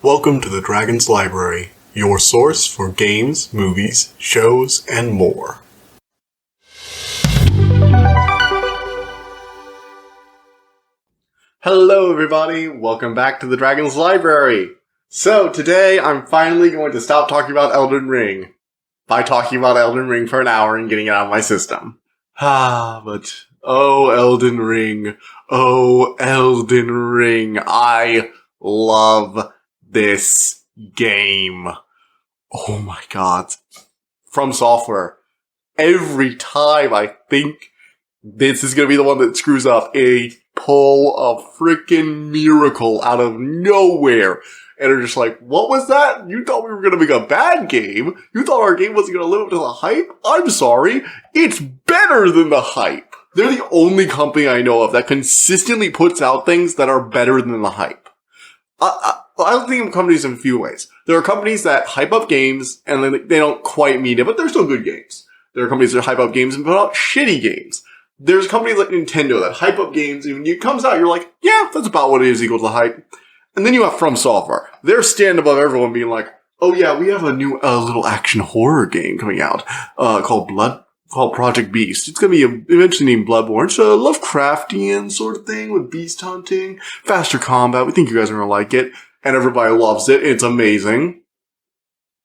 Welcome to the Dragon's Library, your source for games, movies, shows, and more. Hello everybody, welcome back to the Dragon's Library. So today I'm finally going to stop talking about Elden Ring by talking about Elden Ring for an hour and getting it out of my system. But oh Elden Ring, I love this game. Oh my god. From Software. Every time I think this is gonna be the one that screws up, a pull a freaking miracle out of nowhere. And they're just like, what was that? You thought we were gonna make a bad game? You thought our game wasn't gonna live up to the hype? I'm sorry. It's better than the hype. They're the only company I know of that consistently puts out things that are better than the hype. I don't think of companies in a few ways. There are companies that hype up games and then they don't quite meet it, but they're still good games. There are companies that hype up games and put out shitty games. There's companies like Nintendo that hype up games, and when it comes out, you're like, yeah, that's about what it is equal to the hype. And then you have From Software. They're standing above everyone being like, oh yeah, we have a new little action horror game coming out called Project Beast. It's going to be eventually named Bloodborne. It's a Lovecraftian sort of thing with beast hunting, faster combat. We think you guys are going to like it. And everybody loves it. It's amazing.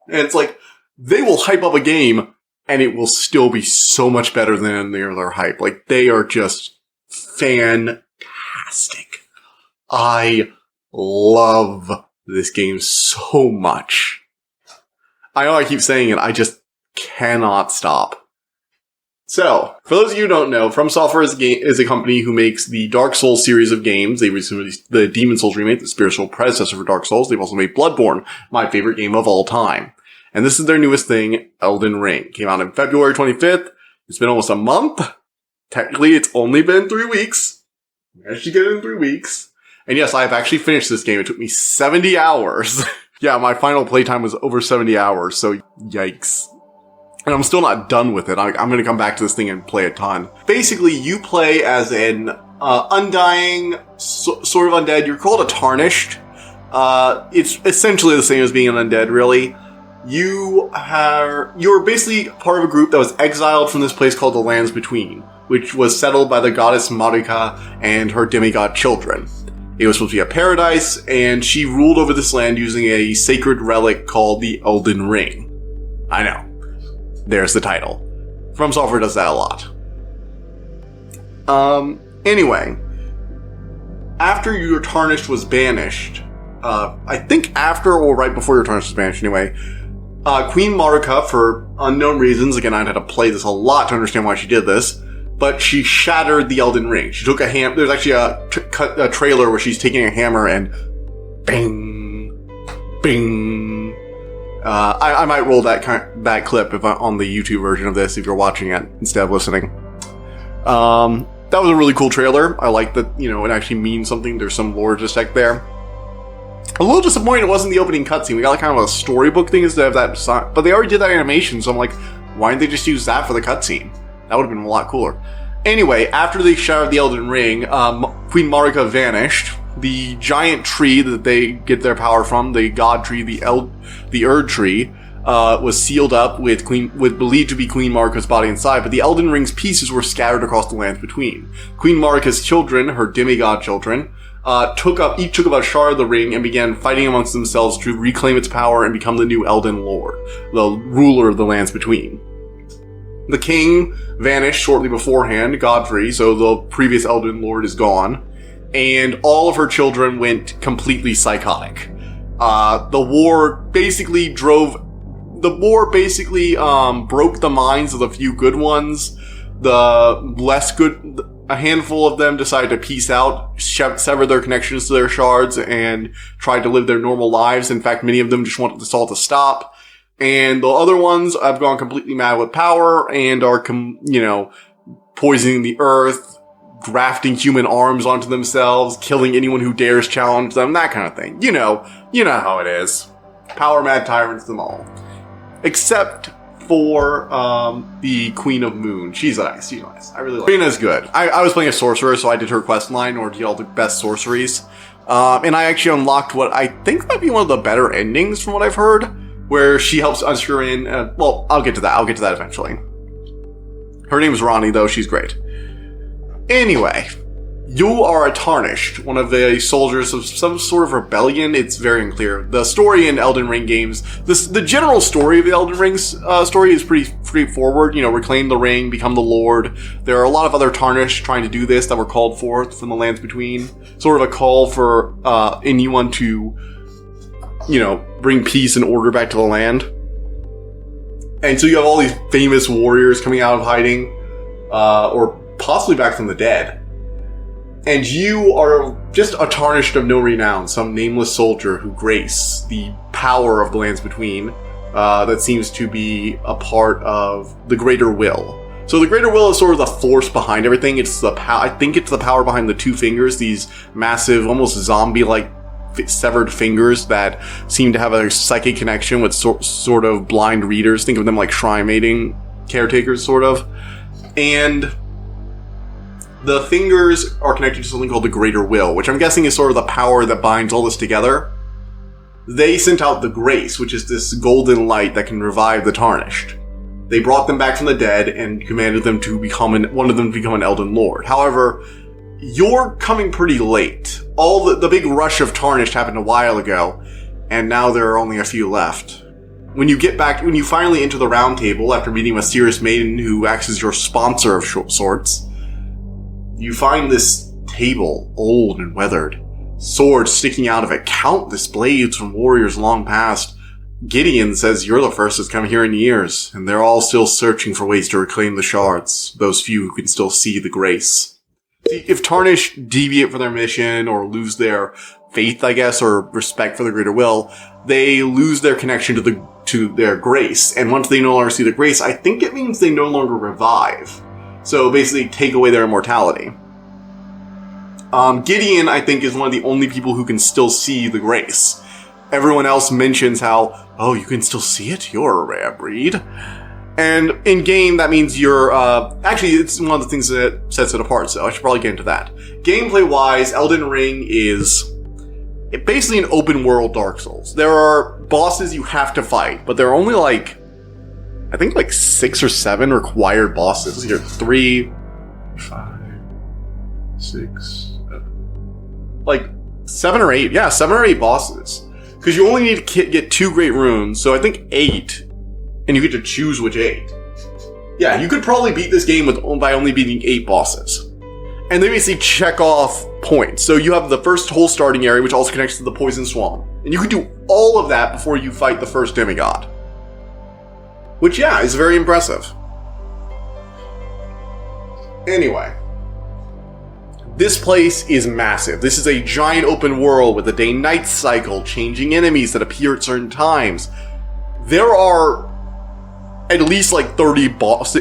And it's like, they will hype up a game and it will still be so much better than their other hype. Like, they are just fantastic. I love this game so much. I know I keep saying it, I just cannot stop. So, for those of you who don't know, From Software is a company who makes the Dark Souls series of games. They recently released the Demon Souls remake, the spiritual predecessor for Dark Souls. They've also made Bloodborne, my favorite game of all time. And this is their newest thing, Elden Ring. Came out on February 25th. It's been almost a month. Technically, it's only been 3 weeks. Managed to get it in 3 weeks. And yes, I have actually finished this game. It took me 70 hours. Yeah, my final playtime was over 70 hours, so yikes. And I'm still not done with it. I'm going to come back to this thing and play a ton. Basically, you play as an undying, sort of undead. You're called a Tarnished. It's essentially the same as being an undead, really. You're basically part of a group that was exiled from this place called the Lands Between, which was settled by the goddess Marika and her demigod children. It was supposed to be a paradise, and she ruled over this land using a sacred relic called the Elden Ring. I know. There's the title. From Software does that a lot. Anyway. After your Tarnished was banished, I think after or right before your Tarnished was banished anyway, Queen Marika, for unknown reasons, again, I'd had to play this a lot to understand why she did this, but she shattered the Elden Ring. She took there's actually a trailer where she's taking a hammer and bing, bing. I might roll that clip on the YouTube version of this if you're watching it instead of listening. That was a really cool trailer. I like that, it actually means something. There's some lore aspect there. A little disappointed it wasn't the opening cutscene. We got kind of a storybook thing instead of that, but they already did that animation, so I'm like, why didn't they just use that for the cutscene? That would have been a lot cooler. Anyway, after they shattered the Elden Ring, Queen Marika vanished. The giant tree that they get their power from, the god tree, the Erd tree, was sealed up with believed to be Queen Marika's body inside, but the Elden Ring's pieces were scattered across the Lands Between. Queen Marika's children, her demigod children, took up a shard of the ring and began fighting amongst themselves to reclaim its power and become the new Elden Lord, the ruler of the Lands Between. The king vanished shortly beforehand, Godfrey, so the previous Elden Lord is gone, and all of her children went completely psychotic. The war basically broke the minds of the few good ones. The less good, a handful of them decided to peace out, sever their connections to their shards, and tried to live their normal lives. In fact, many of them just wanted this all to stop. And the other ones have gone completely mad with power and are, poisoning the earth, grafting human arms onto themselves, killing anyone who dares challenge them, that kind of thing. You know how it is. Power mad tyrants them all. Except for the Queen of Moon. She's nice. She's nice. I really like her. Rina's good. I was playing a sorcerer, so I did her quest line, or did all the best sorceries. And I actually unlocked what I think might be one of the better endings from what I've heard, where she helps usher in... well, I'll get to that. I'll get to that eventually. Her name's Ronnie, though. She's great. Anyway, you are a Tarnished, one of the soldiers of some sort of rebellion. It's very unclear. The story in Elden Ring games, the general story of the Elden Ring's story is pretty straightforward. You know, reclaim the ring, become the Lord. There are a lot of other Tarnished trying to do this that were called forth from the lands between. Sort of a call for anyone to, you know, bring peace and order back to the land. And so you have all these famous warriors coming out of hiding, or possibly back from the dead. And you are just a Tarnished of no renown, some nameless soldier who grace the power of the lands between, that seems to be a part of the Greater Will. So the Greater Will is sort of the force behind everything. It's the I think it's the power behind the two fingers, these massive, almost zombie-like severed fingers that seem to have a psychic connection with sort of blind readers. Think of them like shrine mating caretakers, sort of. And the fingers are connected to something called the Greater Will, which I'm guessing is sort of the power that binds all this together. They sent out the Grace, which is this golden light that can revive the Tarnished. They brought them back from the dead and commanded them to become one of them to become an Elden Lord. However, you're coming pretty late. All the big rush of Tarnished happened a while ago, and now there are only a few left. When you finally enter the round table after meeting a mysterious maiden who acts as your sponsor of sorts, you find this table, old and weathered, swords sticking out of it, countless blades from warriors long past. Gideon says you're the first that's come here in years, and they're all still searching for ways to reclaim the shards, those few who can still see the grace. If Tarnished deviate from their mission or lose their faith, I guess, or respect for the Greater Will, they lose their connection to their grace. And once they no longer see the grace, I think it means they no longer revive. So basically take away their immortality. Gideon, I think, is one of the only people who can still see the grace. Everyone else mentions how, oh, you can still see it? You're a rare breed. And in-game, that means you're, actually, it's one of the things that sets it apart, so I should probably get into that. Gameplay-wise, Elden Ring is basically an open-world Dark Souls. There are bosses you have to fight, but there are only, I think 6 or 7 required bosses. Here, 3, 5, 6, 7. 7 or 8. Yeah, 7 or 8 bosses. Because you only need to get 2 great runes, so I think 8. And you get to choose which 8. Yeah, you could probably beat this game by only beating 8 bosses. And they basically check off points. So you have the first whole starting area, which also connects to the Poison Swamp. And you can do all of that before you fight the first demigod. Which, yeah, is very impressive. Anyway. This place is massive. This is a giant open world with a day-night cycle, changing enemies that appear at certain times. There are at least 30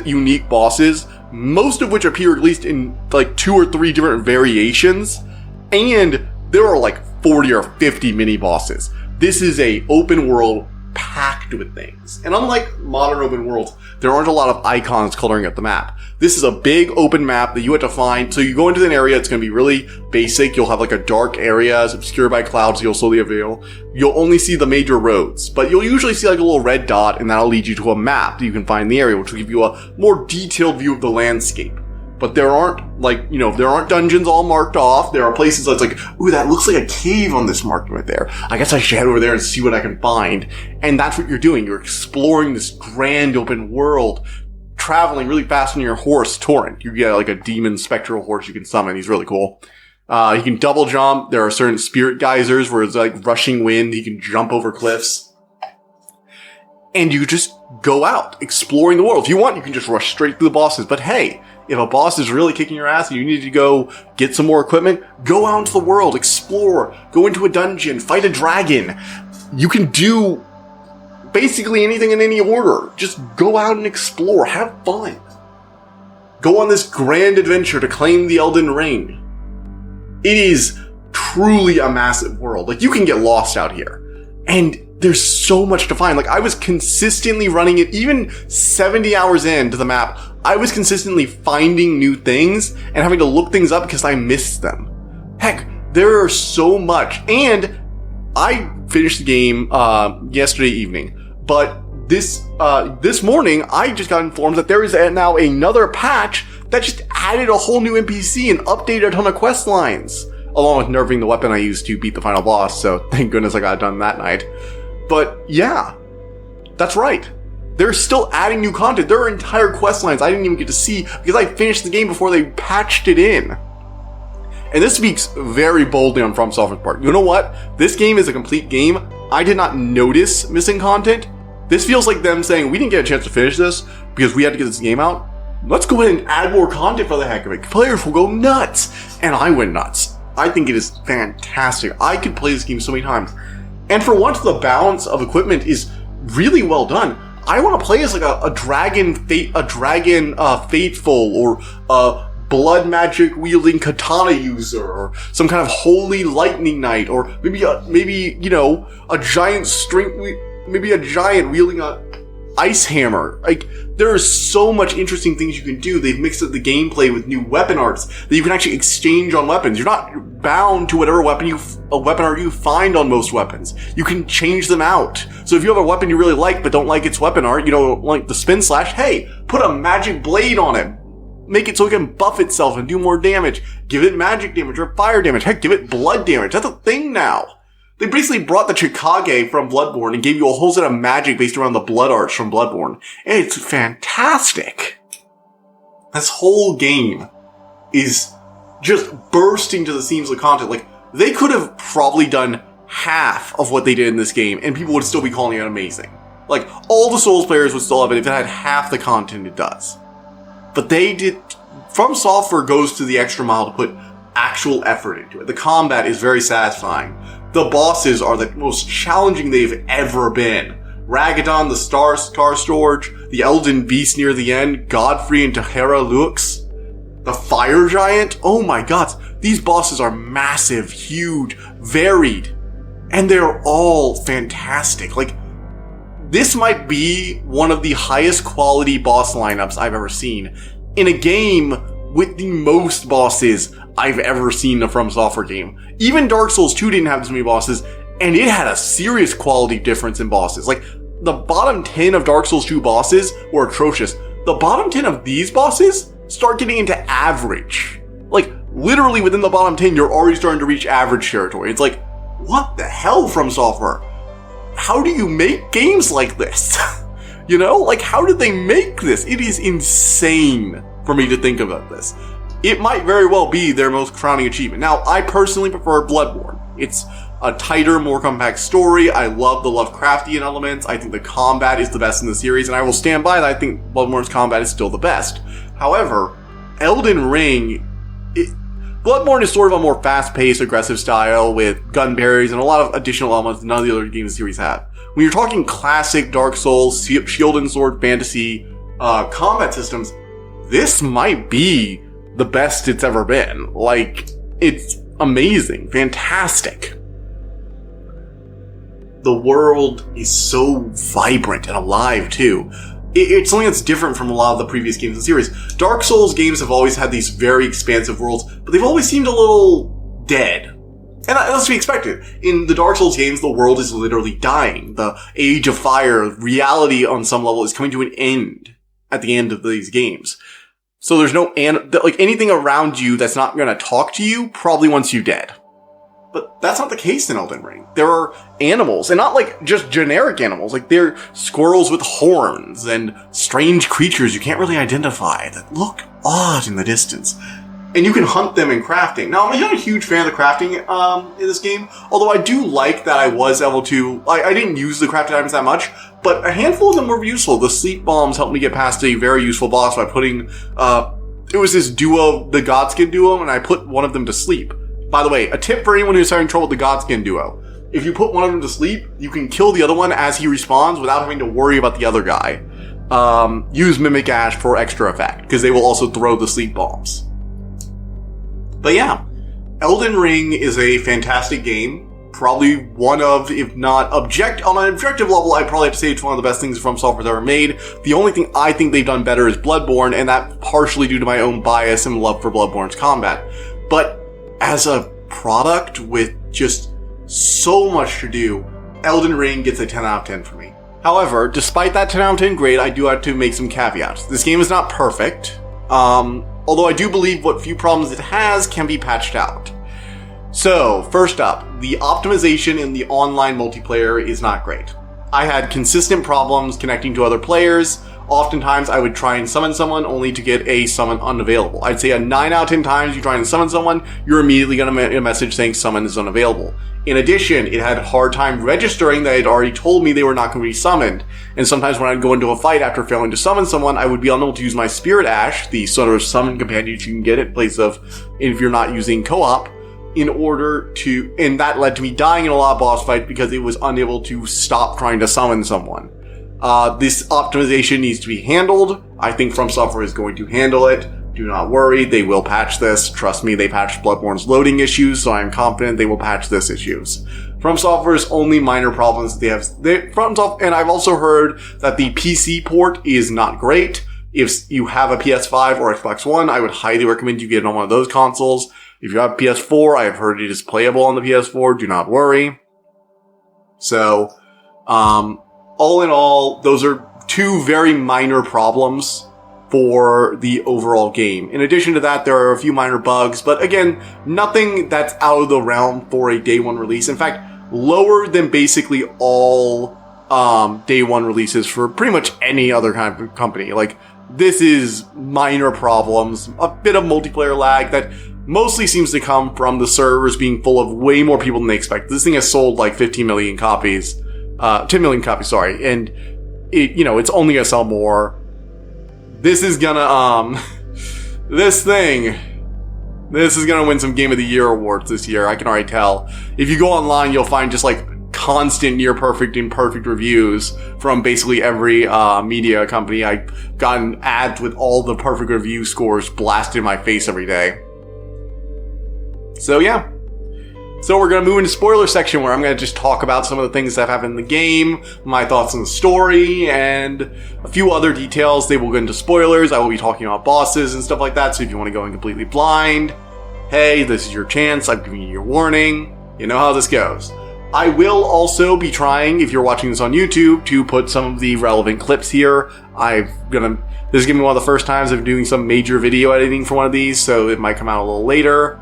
unique bosses, most of which appear at least in 2 or 3 different variations, and there are 40 or 50 mini-bosses. This is a open world packed with things. And unlike modern open worlds, there aren't a lot of icons coloring up the map. This is a big open map that you have to find. So you go into an area, it's going to be really basic. You'll have a dark area, it's obscured by clouds, you'll slowly reveal. You'll only see the major roads, but you'll usually see a little red dot, and that'll lead you to a map that you can find in the area, which will give you a more detailed view of the landscape. But there aren't, there aren't dungeons all marked off. There are places that's ooh, that looks like a cave on this mark right there. I guess I should head over there and see what I can find. And that's what you're doing. You're exploring this grand open world, traveling really fast on your horse, Torrent. You get a demon spectral horse you can summon. He's really cool. You can double jump. There are certain spirit geysers where it's rushing wind. You can jump over cliffs. And you just go out exploring the world. If you want, you can just rush straight through the bosses. But hey, if a boss is really kicking your ass and you need to go get some more equipment, go out into the world, explore, go into a dungeon, fight a dragon. You can do basically anything in any order. Just go out and explore. Have fun. Go on this grand adventure to claim the Elden Ring. It is truly a massive world. You can get lost out here. And there's so much to find. Like, I was consistently running it, even 70 hours into the map, I was consistently finding new things and having to look things up because I missed them. Heck, there are so much. And I finished the game yesterday evening, but this morning I just got informed that there is now another patch that just added a whole new NPC and updated a ton of quest lines, along with nerfing the weapon I used to beat the final boss, so thank goodness I got it done that night. But yeah, that's right. They're still adding new content. There are entire quest lines I didn't even get to see because I finished the game before they patched it in. And this speaks very boldly on FromSoftware's part. You know what? This game is a complete game. I did not notice missing content. This feels like them saying, we didn't get a chance to finish this because we had to get this game out. Let's go ahead and add more content for the heck of it. Players will go nuts. And I went nuts. I think it is fantastic. I could play this game so many times. And for once, the balance of equipment is really well done. I want to play as like a dragon faithful, or a blood magic wielding katana user, or some kind of holy lightning knight, or maybe a giant wielding a ice hammer. Like, there are so much interesting things you can do. They've mixed up the gameplay with new weapon arts that you can actually exchange on weapons. You're not bound to whatever weapon art you find on most weapons. You can change them out. So if you have a weapon you really like but don't like its weapon art, you don't like the spin slash, hey, put a magic blade on it. Make it so it can buff itself and do more damage. Give it magic damage or fire damage. Heck, give it blood damage. That's a thing now. They basically brought the Chikage from Bloodborne and gave you a whole set of magic based around the blood arts from Bloodborne. And it's fantastic. This whole game is just bursting to the seams of content. Like, they could have probably done half of what they did in this game and people would still be calling it amazing. Like, all the Souls players would still love it if it had half the content it does. But they did. FromSoftware goes to the extra mile to put actual effort into it. The combat is very satisfying. The bosses are the most challenging they've ever been. Ragadan, the Star Storage, the Elden Beast near the end, Godfrey and Tahara Lux, the Fire Giant. Oh my god, these bosses are massive, huge, varied, and they're all fantastic. Like, this might be one of the highest quality boss lineups I've ever seen in a game with the most bosses I've ever seen in a FromSoftware game. Even Dark Souls 2 didn't have this many bosses, and it had a serious quality difference in bosses. Like, the bottom 10 of Dark Souls 2 bosses were atrocious. The bottom 10 of these bosses start getting into average. Like, literally within the bottom 10, you're already starting to reach average territory. It's like, what the hell, FromSoftware? How do you make games like this? You know? Like, how did they make this? It is insane for me to think about this. It might very well be their most crowning achievement. Now, I personally prefer Bloodborne. It's a tighter, more compact story. I love the Lovecraftian elements. I think the combat is the best in the series, and I will stand by that. I think Bloodborne's combat is still the best. However, Elden Ring, Bloodborne is sort of a more fast-paced, aggressive style with gun berries and a lot of additional elements none of the other games in the series have. When you're talking classic Dark Souls, Shield and Sword fantasy combat systems, this might be the best it's ever been. Like, it's amazing, fantastic. The world is so vibrant and alive, too. It's something that's different from a lot of the previous games in the series. Dark Souls games have always had these very expansive worlds, but they've always seemed a little dead. And that's to be expected. In the Dark Souls games, the world is literally dying. The Age of Fire, reality on some level, is coming to an end at the end of these games. So there's no, like, anything around you that's not going to talk to you probably wants you dead. But that's not the case in Elden Ring. There are animals, and not like just generic animals. Like, they're squirrels with horns and strange creatures you can't really identify that look odd in the distance. And you can hunt them in crafting. Now, I'm not a huge fan of the crafting in this game, although I do like that I was able to... I didn't use the crafted items that much, but a handful of them were useful. The sleep bombs helped me get past a very useful boss by putting... it was this duo, the Godskin duo, and I put one of them to sleep. By the way, a tip for anyone who's having trouble with the Godskin duo. If you put one of them to sleep, you can kill the other one as he respawns without having to worry about the other guy. Use Mimic Ash for extra effect, because they will also throw the sleep bombs. But yeah, Elden Ring is a fantastic game. probably one of, if not on an objective level, I probably have to say it's one of the best things From Software's ever made. The only thing I think they've done better is Bloodborne, and that partially due to my own bias and love for Bloodborne's combat. But as a product with just so much to do, Elden Ring gets a 10 out of 10 for me. However, despite that 10 out of 10 grade, I do have to make some caveats. This game is not perfect, although I do believe what few problems it has can be patched out. So, first up, the optimization in the online multiplayer is not great. I had consistent problems connecting to other players. Oftentimes, I would try and summon someone only to get a summon unavailable. I'd say a 9 out of 10 times you try and summon someone, you're immediately going to get a message saying summon is unavailable. In addition, it had a hard time registering that it already told me they were not going to be summoned. And sometimes when I'd go into a fight after failing to summon someone, I would be unable to use my Spirit Ash, the sort of summon companion you can get in place of if you're not using co-op, and that led to me dying in a lot of boss fights because it was unable to stop trying to summon someone. This optimization needs to be handled. I think From Software is going to handle it. Do not worry, they will patch this. Trust me, they patched Bloodborne's loading issues, so I'm confident they will patch this issues. From Software's only minor problems and I've also heard that the PC port is not great. If you have a PS5 or Xbox One, I would highly recommend you get it on one of those consoles. If you have PS4, I have heard it is playable on the PS4. Do not worry. So, all in all, those are two very minor problems for the overall game. In addition to that, there are a few minor bugs, but again, nothing that's out of the realm for a day one release. In fact, lower than basically all day one releases for pretty much any other kind of company. Like, this is minor problems, a bit of multiplayer lag that mostly seems to come from the servers being full of way more people than they expect. This thing has sold like 10 million copies, and it's only gonna sell more. This is gonna, this is gonna win some Game of the Year awards this year, I can already tell. If you go online, you'll find just like constant near perfect and perfect reviews from basically every media company. I've gotten ads with all the perfect review scores blasted in my face every day. So yeah. So we're going to move into spoiler section where I'm going to just talk about some of the things that have happened in the game, my thoughts on the story, and a few other details. They will go into spoilers. I will be talking about bosses and stuff like that. So if you want to go in completely blind, hey, this is your chance. I'm giving you your warning. You know how this goes. I will also be trying, if you're watching this on YouTube, to put some of the relevant clips here. This is going to be one of the first times I'm doing some major video editing for one of these, so it might come out a little later.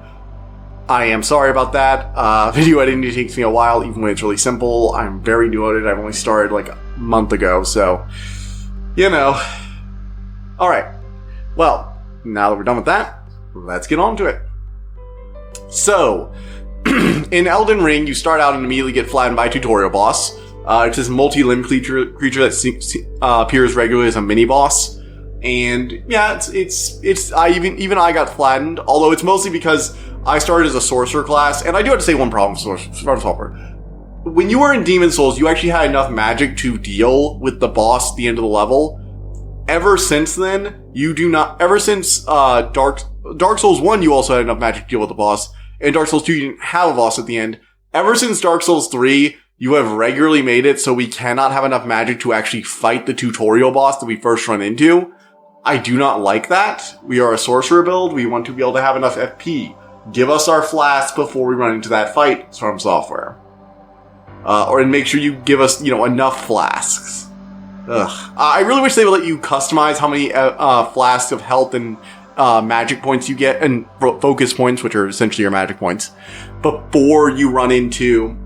I am sorry about that. Video editing takes me a while, even when it's really simple. I'm very new at it. I've only started like a month ago, so, Alright. Well, now that we're done with that, let's get on to it. So, in Elden Ring, you start out and immediately get flattened by a tutorial boss. It's this multi-limbed creature that appears regularly as a mini-boss. And, yeah, even I got flattened, although it's mostly because I started as a sorcerer class, and I do have to say one problem with sorcerer. When you were in Demon Souls, you actually had enough magic to deal with the boss at the end of the level. Ever since then, you do not. Ever since Dark Souls 1, you also had enough magic to deal with the boss, and Dark Souls 2, you didn't have a boss at the end. Ever since Dark Souls 3, you have regularly made it so we cannot have enough magic to actually fight the tutorial boss that we first run into. I do not like that. We are a sorcerer build. We want to be able to have enough FP. Give us our flasks before we run into that fight from Software. And make sure you give us, enough flasks. Ugh. I really wish they would let you customize how many flasks of health and magic points you get, and focus points, which are essentially your magic points, before you run into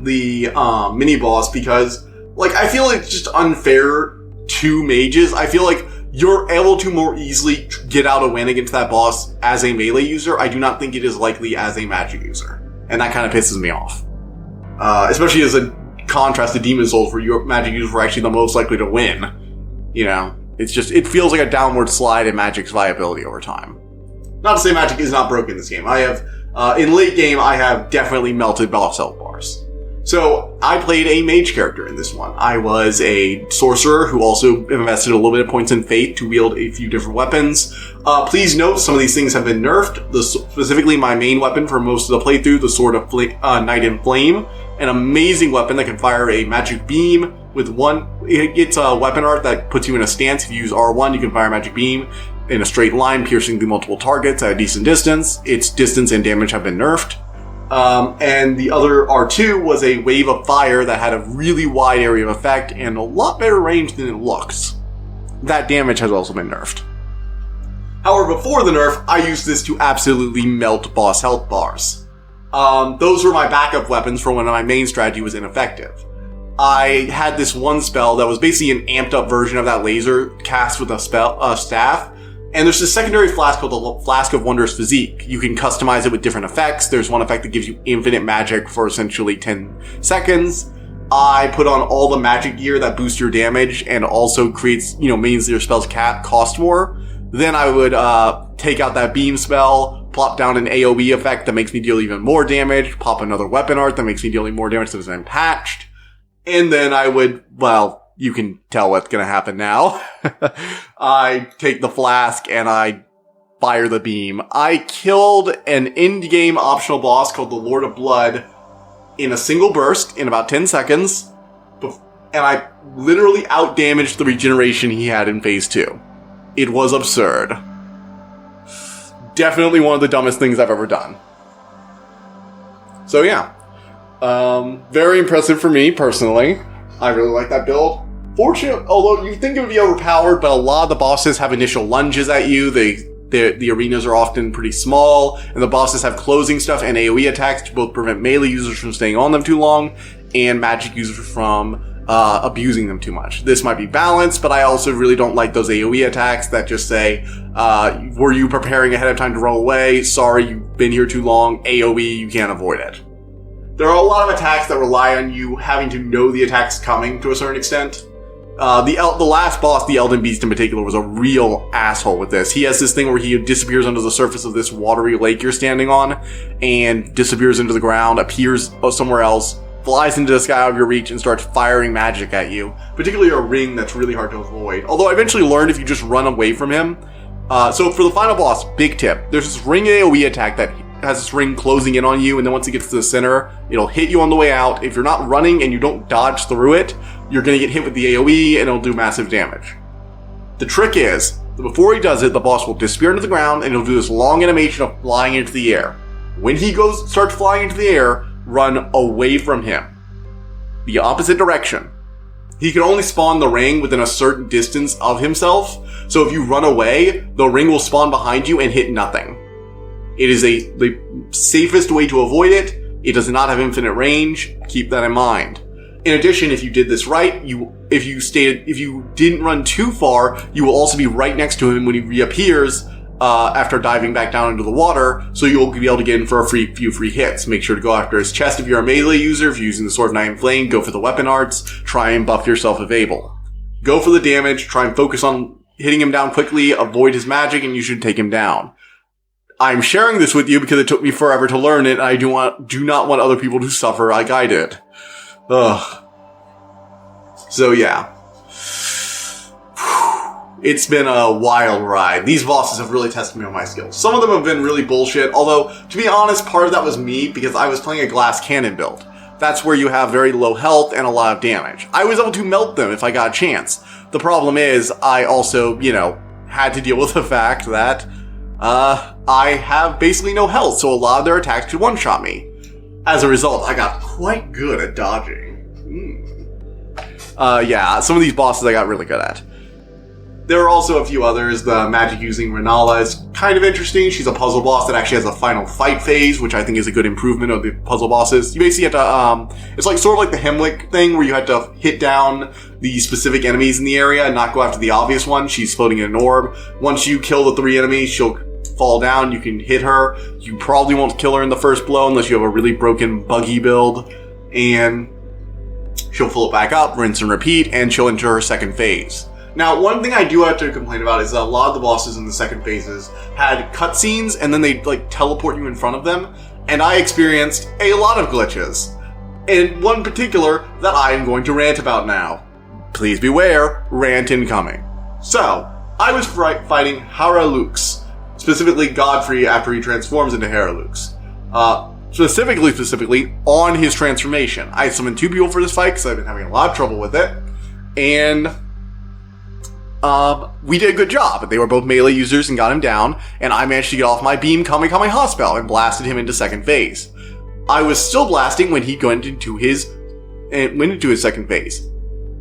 the mini-boss, because, I feel like it's just unfair to mages. I feel like you're able to more easily get out a win against that boss as a melee user. I do not think it is likely as a magic user. And that kind of pisses me off. Especially as a contrast to Demon Souls, where your magic users were actually the most likely to win. It feels like a downward slide in magic's viability over time. Not to say magic is not broken in this game. In late game, I have definitely melted boss health bars. So, I played a mage character in this one. I was a sorcerer who also invested a little bit of points in faith to wield a few different weapons. Please note, some of these things have been nerfed. Specifically, my main weapon for most of the playthrough, the Sword of Night and Flame. An amazing weapon that can fire a magic beam with one. It gets a weapon art that puts you in a stance. If you use R1, you can fire a magic beam in a straight line, piercing through multiple targets at a decent distance. Its distance and damage have been nerfed. And the other R2 was a wave of fire that had a really wide area of effect and a lot better range than it looks. That damage has also been nerfed. However, before the nerf, I used this to absolutely melt boss health bars. Those were my backup weapons for when my main strategy was ineffective. I had this one spell that was basically an amped up version of that laser cast with a staff. And there's this secondary flask called the Flask of Wondrous Physique. You can customize it with different effects. There's one effect that gives you infinite magic for essentially 10 seconds. I put on all the magic gear that boosts your damage and also creates, means your spells cost more. Then I would take out that beam spell, plop down an AoE effect that makes me deal even more damage, pop another weapon art that makes me deal even more damage that has been patched. And then I would, you can tell what's going to happen now. I take the flask and I fire the beam. I killed an in-game optional boss called the Lord of Blood in a single burst in about 10 seconds. And I literally outdamaged the regeneration he had in phase 2. It was absurd. Definitely one of the dumbest things I've ever done. So yeah. Very impressive for me, personally. I really like that build. Fortunately, although you think it would be overpowered, but a lot of the bosses have initial lunges at you. The arenas are often pretty small, and the bosses have closing stuff and AoE attacks to both prevent melee users from staying on them too long, and magic users from abusing them too much. This might be balanced, but I also really don't like those AoE attacks that just say, were you preparing ahead of time to run away? Sorry, you've been here too long. AoE, you can't avoid it. There are a lot of attacks that rely on you having to know the attack's coming to a certain extent. The last boss, the Elden Beast in particular, was a real asshole with this. He has this thing where he disappears under the surface of this watery lake you're standing on, and disappears into the ground, appears somewhere else, flies into the sky out of your reach, and starts firing magic at you. Particularly a ring that's really hard to avoid. Although I eventually learned if you just run away from him. So for the final boss, big tip. There's this ring AoE attack that has this ring closing in on you, and then once it gets to the center, it'll hit you on the way out. If you're not running and you don't dodge through it, you're going to get hit with the AoE, and it'll do massive damage. The trick is, before he does it, the boss will disappear into the ground, and he'll do this long animation of flying into the air. When he starts flying into the air, run away from him. The opposite direction. He can only spawn the ring within a certain distance of himself, so if you run away, the ring will spawn behind you and hit nothing. It is the safest way to avoid it. It does not have infinite range. Keep that in mind. In addition, if you did this right, if you didn't run too far, you will also be right next to him when he reappears after diving back down into the water, so you'll be able to get in for a few free hits. Make sure to go after his chest if you're a melee user. If you're using the Sword of Night and Flame, go for the weapon arts. Try and buff yourself if able. Go for the damage. Try and focus on hitting him down quickly. Avoid his magic, and you should take him down. I'm sharing this with you because it took me forever to learn it, and I do not want other people to suffer like I did. Ugh. So yeah. It's been a wild ride. These bosses have really tested me on my skills. Some of them have been really bullshit, although, to be honest, part of that was me because I was playing a glass cannon build. That's where you have very low health and a lot of damage. I was able to melt them if I got a chance. The problem is, I also, had to deal with the fact that I have basically no health, so a lot of their attacks could one-shot me. As a result, I got quite good at dodging. Yeah, some of these bosses I got really good at. There are also a few others. The magic-using Renala is kind of interesting. She's a puzzle boss that actually has a final fight phase, which I think is a good improvement of the puzzle bosses. You basically have to, it's sort of like the Hemlick thing, where you have to hit down the specific enemies in the area and not go after the obvious one. She's floating in an orb. Once you kill the 3 enemies, she'll fall down. You can hit her. You probably won't kill her in the first blow unless you have a really broken, buggy build. And she'll float back up, rinse and repeat, and she'll enter her second phase. Now, one thing I do have to complain about is that a lot of the bosses in the second phases had cutscenes, and then they teleport you in front of them, and I experienced a lot of glitches. and one particular that I am going to rant about now. Please beware, rant incoming. So, I was fighting Haralux, specifically Godfrey after he transforms into Haralux. Specifically, on his transformation. I summoned 2 people for this fight because I've been having a lot of trouble with it. And we did a good job. They were both melee users and got him down, and I managed to get off my beam Kamehame spell and blasted him into second phase. I was still blasting when he went into his second phase.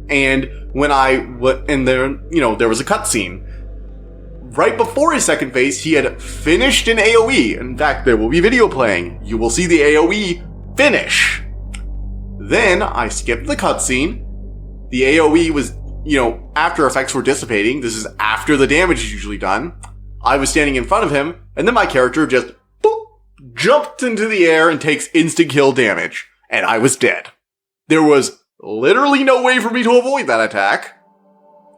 And when there was a cutscene. Right before his second phase, he had finished an AoE. In fact, there will be video playing. You will see the AoE finish. Then I skipped the cutscene. The AoE was, after effects were dissipating. This is after the damage is usually done. I was standing in front of him, and then my character just jumped into the air and takes instant kill damage. And I was dead. There was literally no way for me to avoid that attack.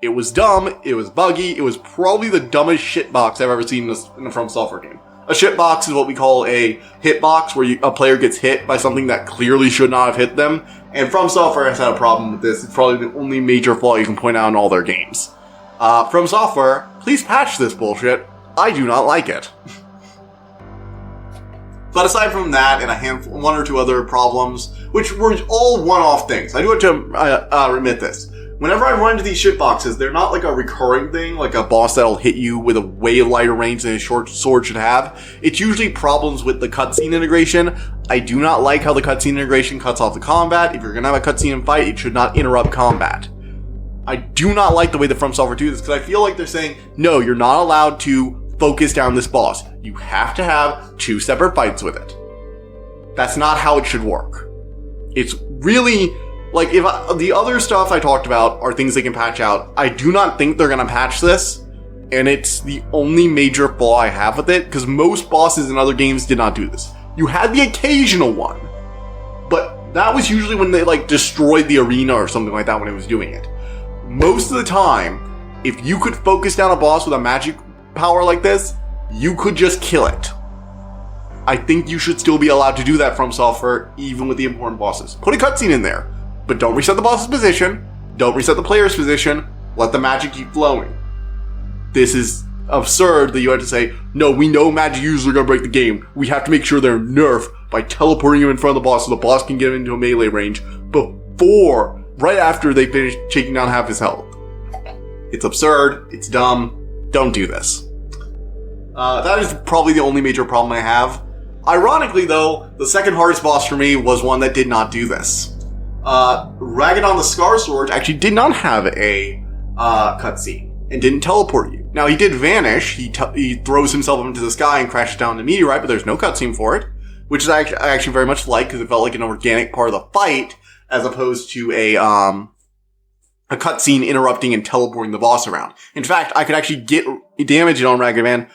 It was dumb, it was buggy, it was probably the dumbest shitbox I've ever seen in a From Software game. A shitbox is what we call a hitbox, where a player gets hit by something that clearly should not have hit them, and From Software has had a problem with this. It's probably the only major flaw you can point out in all their games. From Software, please patch this bullshit. I do not like it. But aside from that, and one or two other problems, which were all one-off things, I do have to admit this. Whenever I run into these shitboxes, they're not like a recurring thing, like a boss that'll hit you with a way lighter range than a short sword should have. It's usually problems with the cutscene integration. I do not like how the cutscene integration cuts off the combat. If you're gonna have a cutscene and fight, it should not interrupt combat. I do not like the way the From Software do this, because I feel like they're saying, no, you're not allowed to focus down this boss. You have to have 2 separate fights with it. That's not how it should work. It's really... if the other stuff I talked about are things they can patch out, I do not think they're going to patch this, and it's the only major flaw I have with it, because most bosses in other games did not do this. You had the occasional one, but that was usually when they, destroyed the arena or something like that when it was doing it. Most of the time, if you could focus down a boss with a magic power like this, you could just kill it. I think you should still be allowed to do that From Software, even with the important bosses. Put a cutscene in there. But don't reset the boss's position, don't reset the player's position, let the magic keep flowing. This is absurd that you have to say, no, we know magic users are going to break the game. We have to make sure they're nerfed by teleporting him in front of the boss so the boss can get him into a melee range right after they finish taking down half his health. It's absurd, it's dumb, don't do this. That is probably the only major problem I have. Ironically though, the second hardest boss for me was one that did not do this. Ragadan the Scar Sword actually did not have a cutscene and didn't teleport you. Now, he did vanish. He throws himself up into the sky and crashes down the meteorite, but there's no cutscene for it, which is I actually very much like, because it felt like an organic part of the fight as opposed to a cutscene interrupting and teleporting the boss around. In fact, I could actually get damage on Ragadan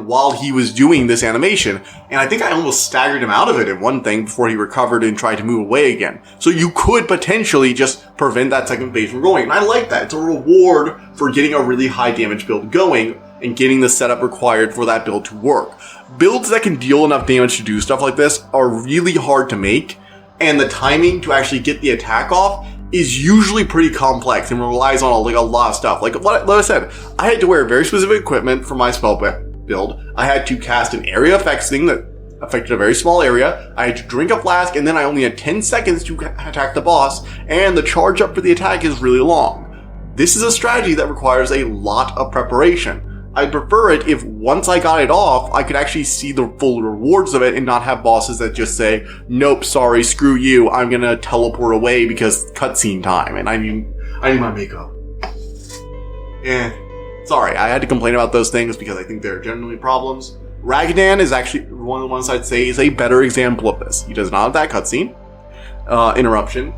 while he was doing this animation, and I think I almost staggered him out of it in one thing before he recovered and tried to move away again. So you could potentially just prevent that second phase from going, and I like that. It's a reward for getting a really high damage build going and getting the setup required for that build to work. Builds that can deal enough damage to do stuff like this are really hard to make, and the timing to actually get the attack off is usually pretty complex and relies on a lot of stuff. Like I said, I had to wear very specific equipment for my spell build. I had to cast an area effects thing that affected a very small area. I had to drink a flask, and then I only had 10 seconds to attack the boss, and the charge up for the attack is really long. This is a strategy that requires a lot of preparation. I'd prefer it if once I got it off, I could actually see the full rewards of it and not have bosses that just say, nope, sorry, screw you, I'm gonna teleport away because cutscene time, and I need my makeup. Sorry, I had to complain about those things because I think they're generally problems. Ragadan is actually one of the ones I'd say is a better example of this. He does not have that cutscene interruption.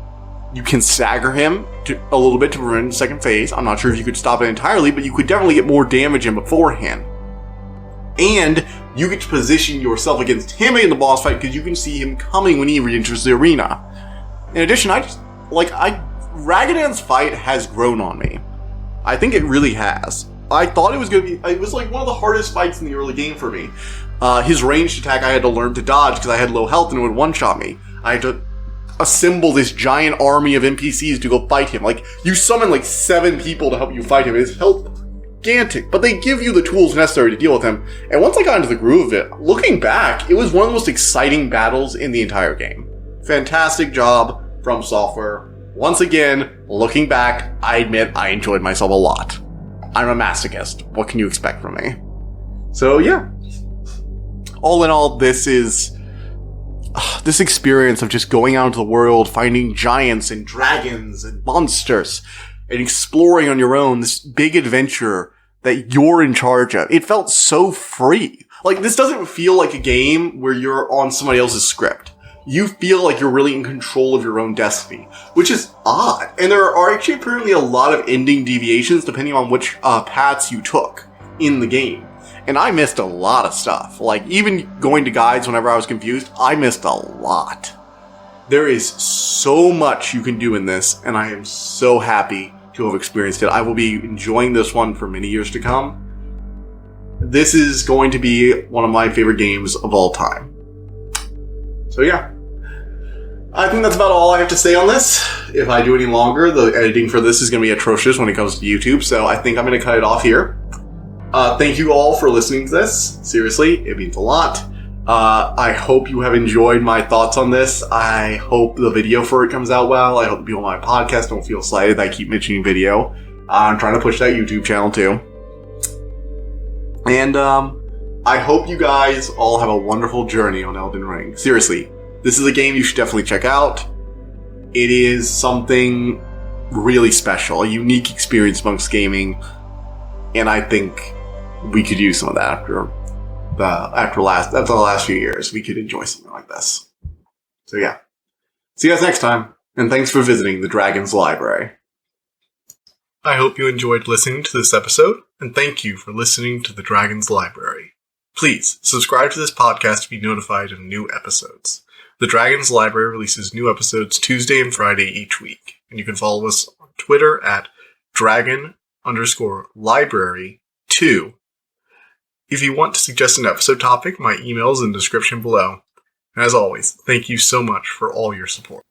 You can stagger him a little bit to prevent the second phase. I'm not sure if you could stop it entirely, but you could definitely get more damage in beforehand. And you get to position yourself against him in the boss fight because you can see him coming when he re-enters the arena. In addition, Ragadan's fight has grown on me. I think it really has. I thought it was going to be... It was like one of the hardest fights in the early game for me. His ranged attack I had to learn to dodge because I had low health and it would one-shot me. I had to assemble this giant army of NPCs to go fight him. Like, you summon like 7 people to help you fight him. It's gigantic, but they give you the tools necessary to deal with him. And once I got into the groove of it, looking back, it was one of the most exciting battles in the entire game. Fantastic job from Software. Once again, looking back, I admit I enjoyed myself a lot. I'm a masochist. What can you expect from me? So yeah. All in all, this is this experience of just going out into the world, finding giants and dragons and monsters, and exploring on your own, this big adventure that you're in charge of. It felt so free. Like, this doesn't feel like a game where you're on somebody else's script. You feel like you're really in control of your own destiny, which is odd. And there are actually apparently a lot of ending deviations depending on which paths you took in the game. And I missed a lot of stuff. Like, even going to guides whenever I was confused, I missed a lot. There is so much you can do in this, and I am so happy to have experienced it. I will be enjoying this one for many years to come. This is going to be one of my favorite games of all time. So yeah. I think that's about all I have to say on this. If I do any longer, the editing for this is going to be atrocious when it comes to YouTube, so I think I'm going to cut it off here. Thank you all for listening to this. Seriously, it means a lot. I hope you have enjoyed my thoughts on this. I hope the video for it comes out well. I hope the people on my podcast don't feel slighted that I keep mentioning video. I'm trying to push that YouTube channel too. And I hope you guys all have a wonderful journey on Elden Ring. Seriously, this is a game you should definitely check out. It is something really special, a unique experience amongst gaming, and I think we could use some of that after the last few years. We could enjoy something like this. So yeah. See you guys next time, and thanks for visiting the Dragon's Library. I hope you enjoyed listening to this episode, and thank you for listening to the Dragon's Library. Please subscribe to this podcast to be notified of new episodes. The Dragon's Library releases new episodes Tuesday and Friday each week, and you can follow us on Twitter at dragon_library2. If you want to suggest an episode topic, my email is in the description below. And as always, thank you so much for all your support.